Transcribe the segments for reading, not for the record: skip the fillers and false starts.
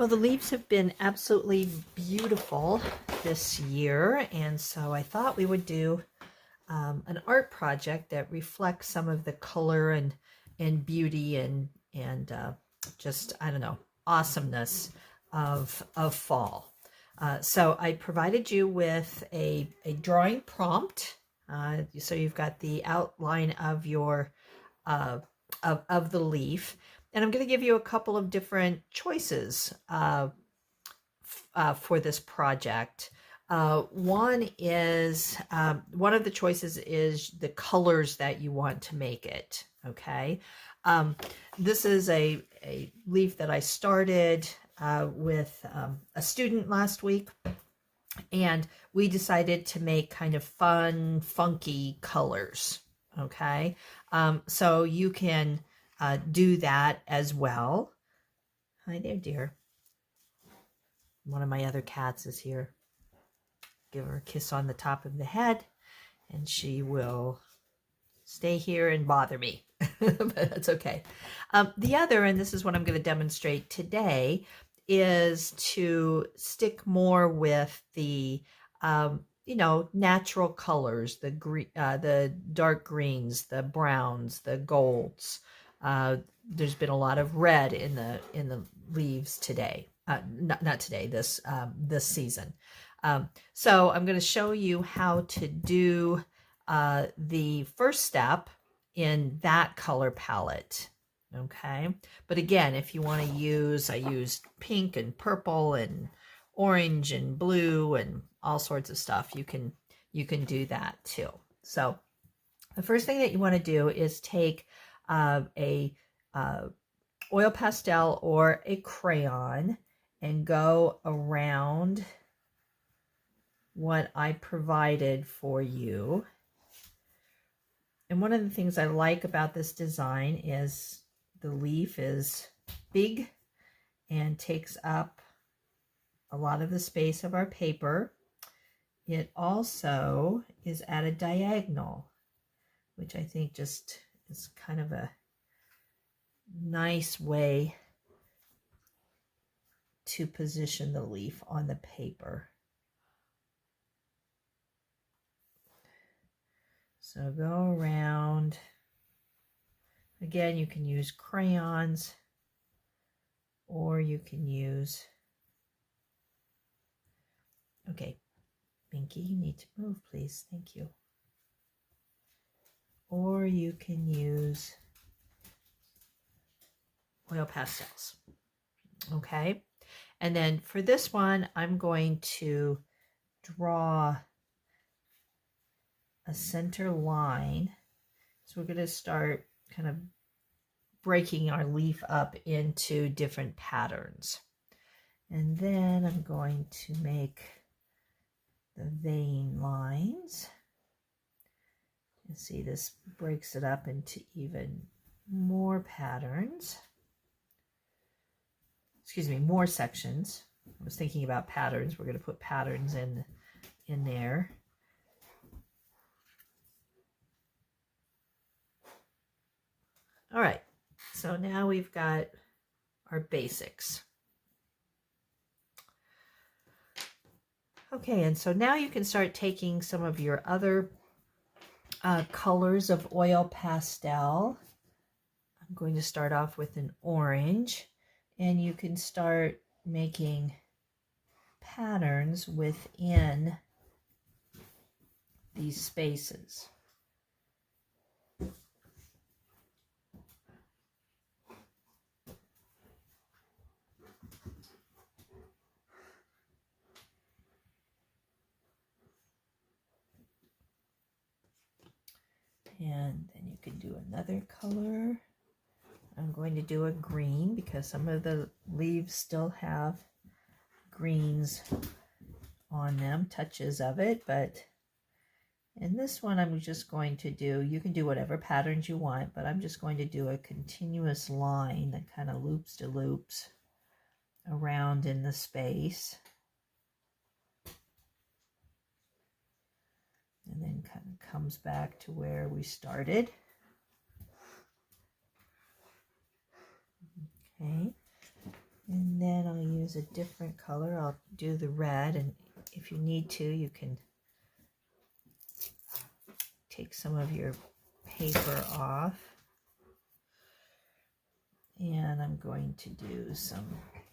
Well, the leaves have been absolutely beautiful this year, and so I thought we would do an art project that reflects some of the color and beauty and just, I don't know, awesomeness of fall. So I provided you with a drawing prompt. So you've got the outline of your of the leaf, and I'm going to give you a couple of different choices for this project. One of the choices is the colors that you want to make it. Okay. This is a leaf that I started with a student last week, and we decided to make kind of fun, funky colors. Okay. So you can do that as well. Hi there, dear. One of my other cats is here. Give her a kiss on the top of the head, and she will stay here and bother me. But that's okay. The other, and this is what I'm going to demonstrate today, is to stick more with the natural colors, the dark greens, the browns, the golds. There's been a lot of red in the leaves today. Not today. This season. So I'm going to show you how to do the first step in that color palette. Okay, but again, if you want to I used pink and purple and orange and blue and all sorts of stuff. You can do that too. So the first thing that you want to do is take a oil pastel or a crayon and go around what I provided for you. And one of the things I like about this design is the leaf is big and takes up a lot of the space of our paper. It also is at a diagonal, which I think just is kind of a nice way to position the leaf on the paper. So go around. Again, you can use crayons, or you can use, okay, Binky, you need to move, please. Thank you. Or you can use oil pastels. Okay. And then for this one, I'm going to draw a center line. So we're going to start kind of breaking our leaf up into different patterns. And then I'm going to make the vein lines. You see, this breaks it up into even more patterns. Excuse me, more sections. I was thinking about patterns. We're going to put patterns in there. All right, so now we've got our basics. Okay, and so now you can start taking some of your other colors of oil pastel. I'm going to start off with an orange, and you can start making patterns within these spaces. And then you can do another color. I'm going to do a green because some of the leaves still have greens on them, touches of it. But in this one, I'm just going to do, you can do whatever patterns you want, but I'm just going to do a continuous line that kind of loops to loops around in the space. And then kind of comes back to where we started. Okay, And then I'll use a different color. I'll do the red, and if you need to, you can take some of your paper off. And I'm going to do some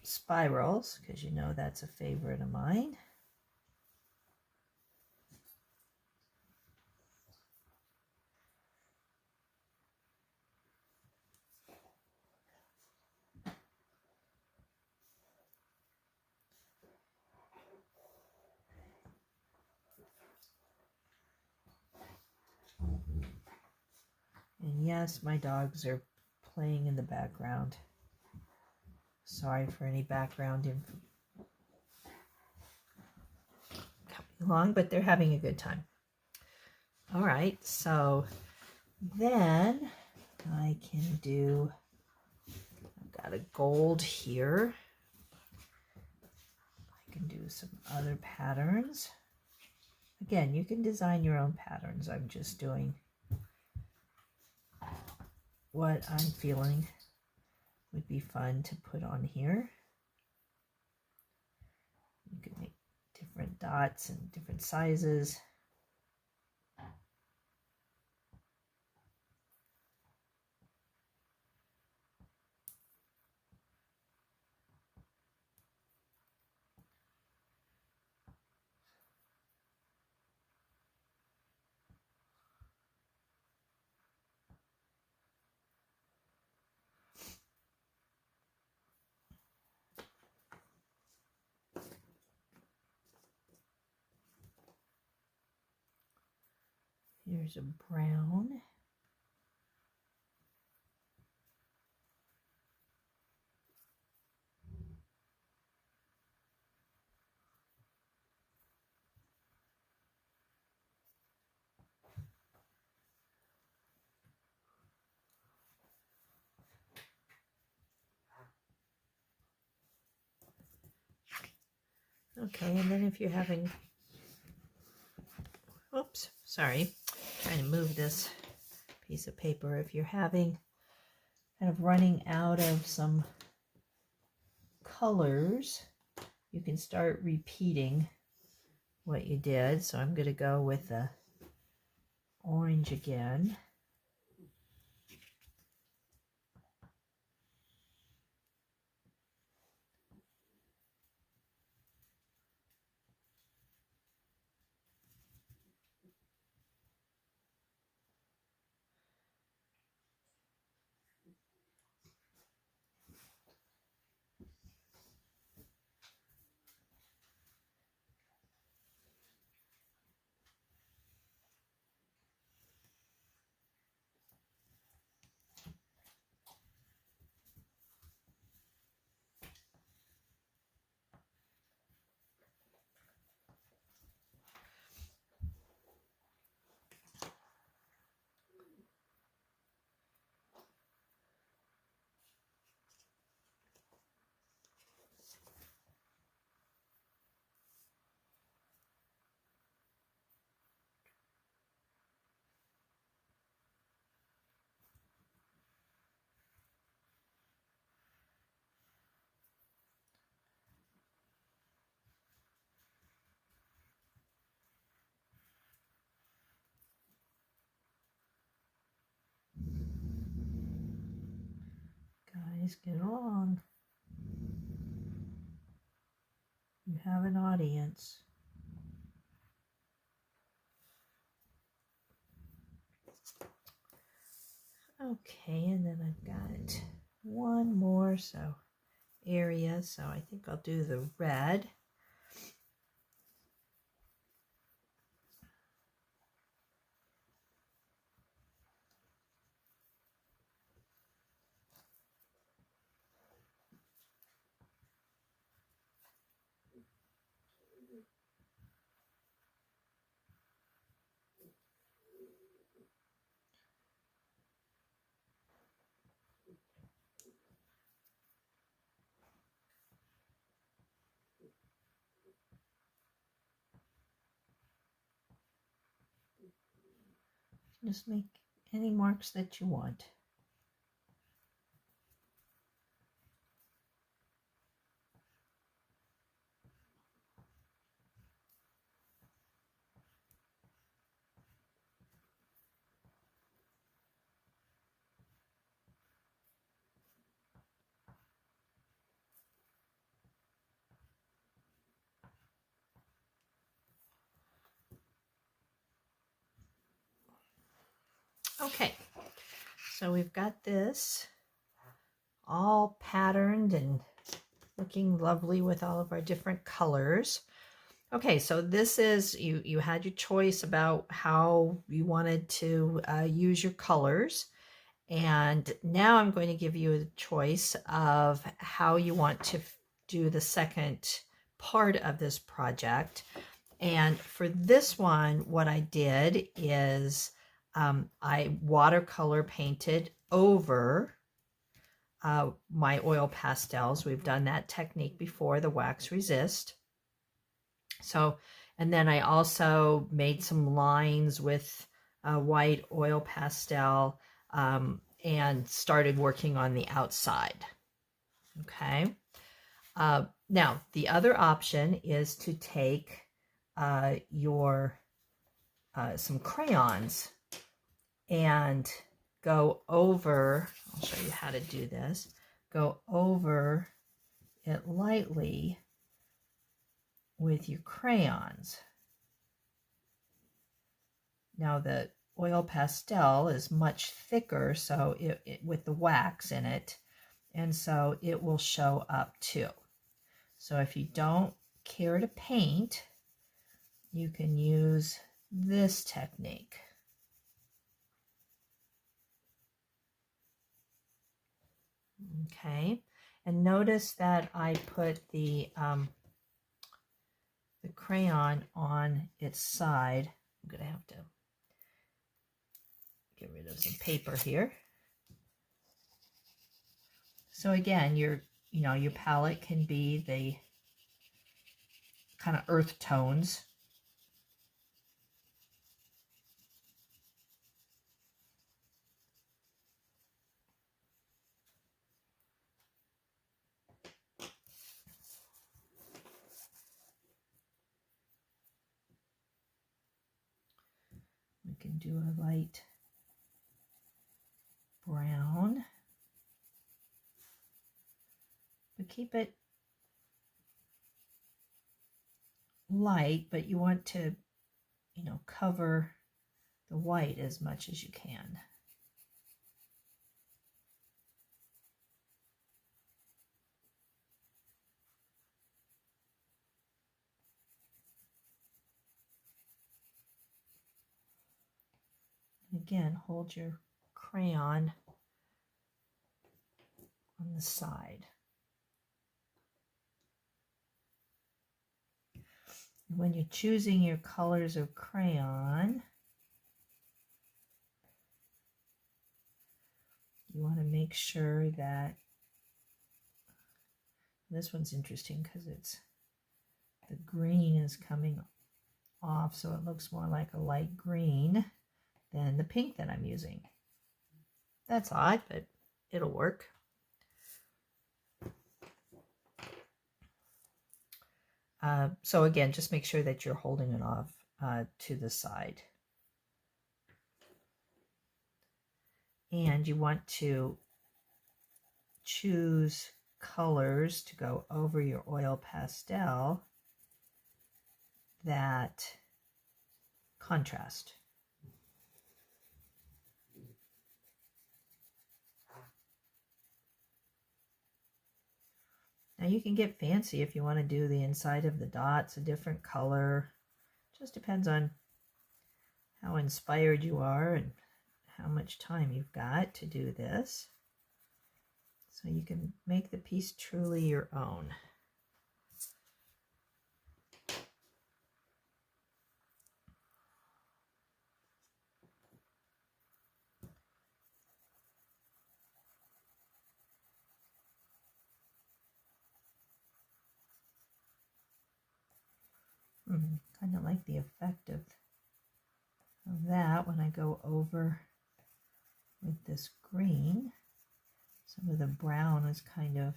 spirals, because you know that's a favorite of mine. And yes, my dogs are playing in the background. Sorry for any background coming along, but they're having a good time. All right, so then I can do, I've got a gold here. I can do some other patterns. Again, you can design your own patterns. I'm just doing what I'm feeling would be fun to put on here. You can make different dots and different sizes. Here's a brown. Okay, and then if you're having, oops, sorry, trying to move this piece of paper. If you're having kind of running out of some colors, you can start repeating what you did. So I'm going to go with the orange again. Guys, get along. You have an audience. Okay, and then I've got one more area, so I think I'll do the red. Just make any marks that you want. Okay, so we've got this all patterned and looking lovely with all of our different colors. Okay, so this is, you had your choice about how you wanted to use your colors. And now I'm going to give you a choice of how you want to do the second part of this project. And for this one, what I did is I watercolor painted over my oil pastels. We've done that technique before, the wax resist. So, and then I also made some lines with white oil pastel and started working on the outside. Okay. Now, the other option is to take your some crayons and go over, I'll show you how to do this, go over it lightly with your crayons. Now the oil pastel is much thicker, so with the wax in it, and so it will show up too. So if you don't care to paint, you can use this technique. Okay, and notice that I put the crayon on its side. I'm going to have to get rid of some paper here. So again, your palette can be the kind of earth tones. We can do a light brown, but keep it light, but you want to, cover the white as much as you can. And again, hold your crayon on the side. When you're choosing your colors of crayon, you want to make sure that this one's interesting because the green is coming off, so it looks more like a light green than the pink that I'm using. That's odd, but it'll work. So again, just make sure that you're holding it off to the side. And you want to choose colors to go over your oil pastel that contrast. Now you can get fancy if you want to do the inside of the dots a different color. Just depends on how inspired you are and how much time you've got to do this. So you can make the piece truly your own. Kind of like the effect of that when I go over with this green. Some of the brown is kind of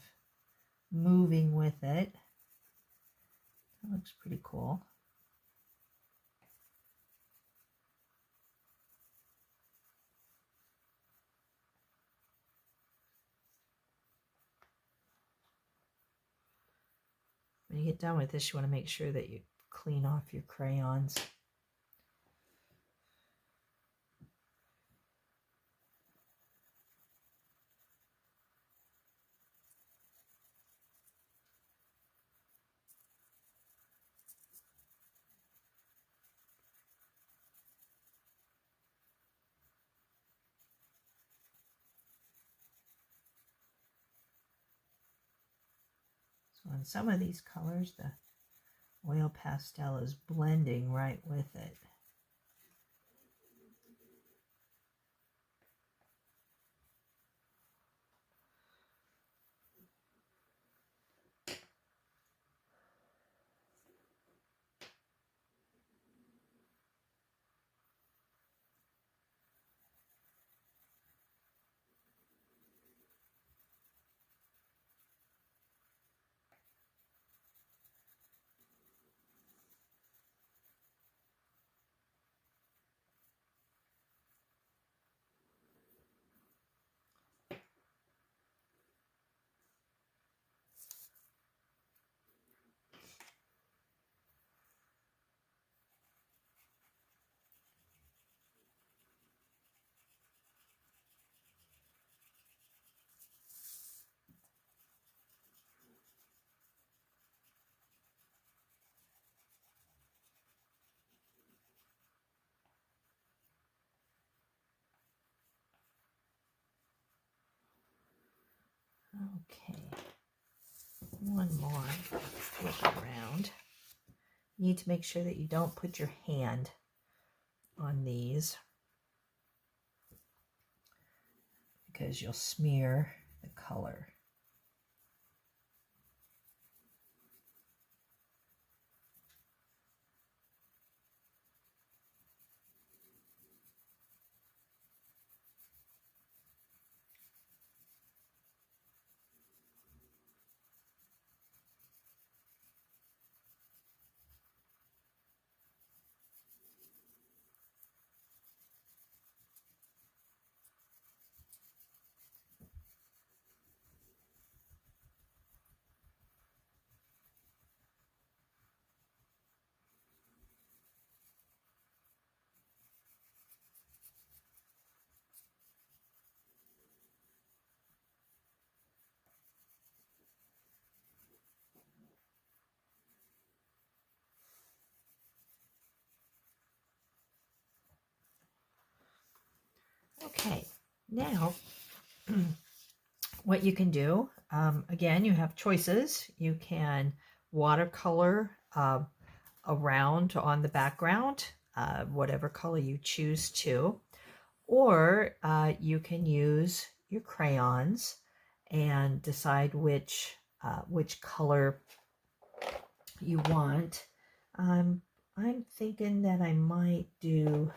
moving with it. That looks pretty cool. When you get done with this, you want to make sure that you clean off your crayons. So on some of these colors, the oil pastel is blending right with it. Okay, one more flip around. You need to make sure that you don't put your hand on these because you'll smear the color. Okay, now what you can do, again, you have choices. You can watercolor around on the background, whatever color you choose to, or you can use your crayons and decide which color you want. I'm thinking that I might do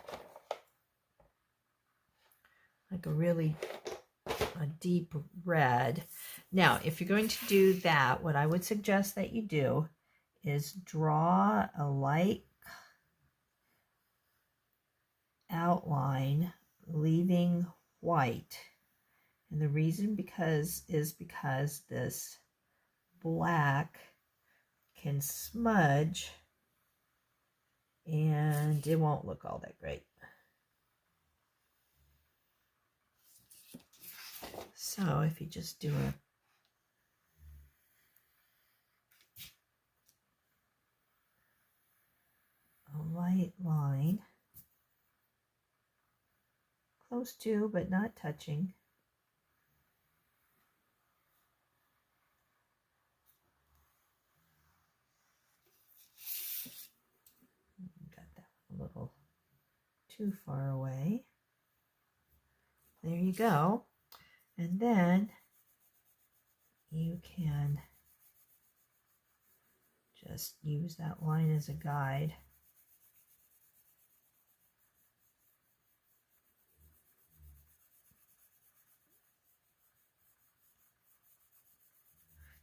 like a deep red. Now, if you're going to do that, what I would suggest that you do is draw a light outline, leaving white. And the reason is because this black can smudge and it won't look all that great. So if you just do a light line, close to but not touching, got that a little too far away. There you go. And then you can just use that line as a guide.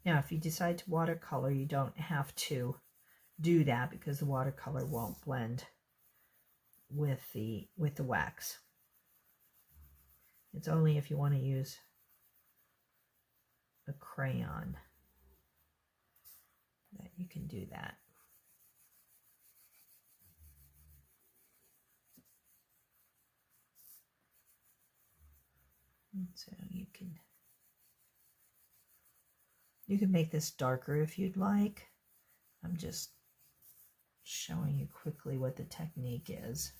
Now, if you decide to watercolor, you don't have to do that because the watercolor won't blend with the wax. It's only if you want to use a crayon that you can do that. And so you can make this darker if you'd like. I'm just showing you quickly what the technique is.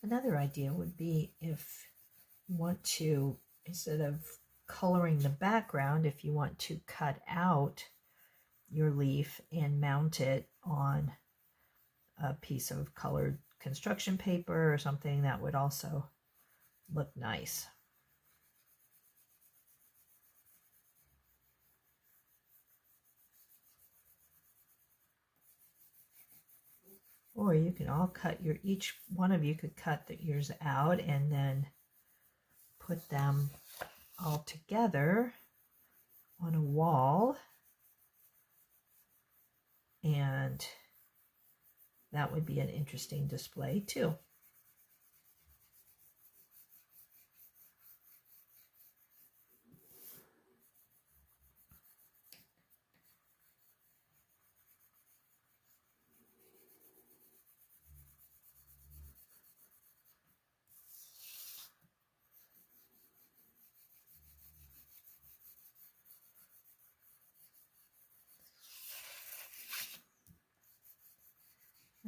Another idea would be if you want to, instead of coloring the background, if you want to cut out your leaf and mount it on a piece of colored construction paper or something, that would also look nice. Or you can all cut your, each one of you could cut yours out and then put them all together on a wall, and that would be an interesting display too.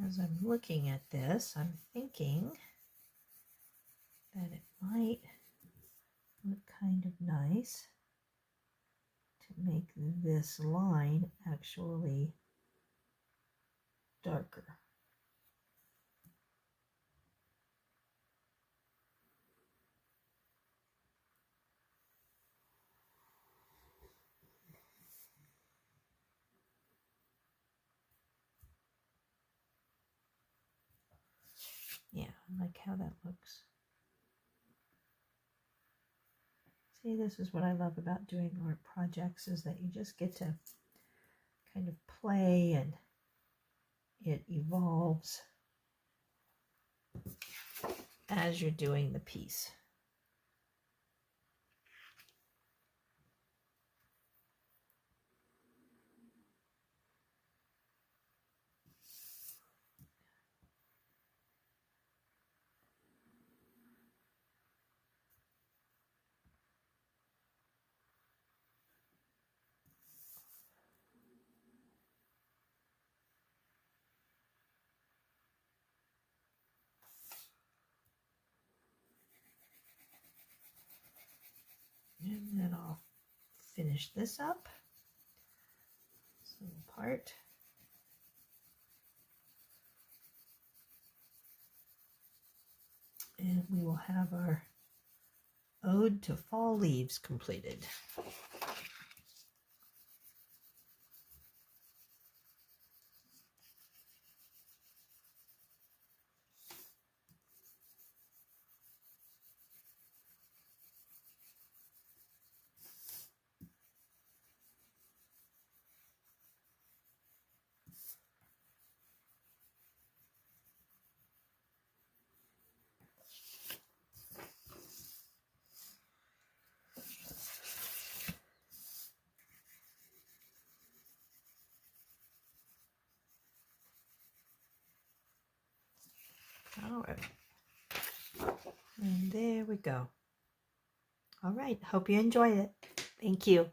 As I'm looking at this, I'm thinking that it might look kind of nice to make this line actually darker. Yeah, I like how that looks. See, this is what I love about doing art projects, is that you just get to kind of play and it evolves as you're doing the piece. And then I'll finish this up, this little part. And we will have our ode to fall leaves completed. All right. And there we go. All right. Hope you enjoyed it. Thank you.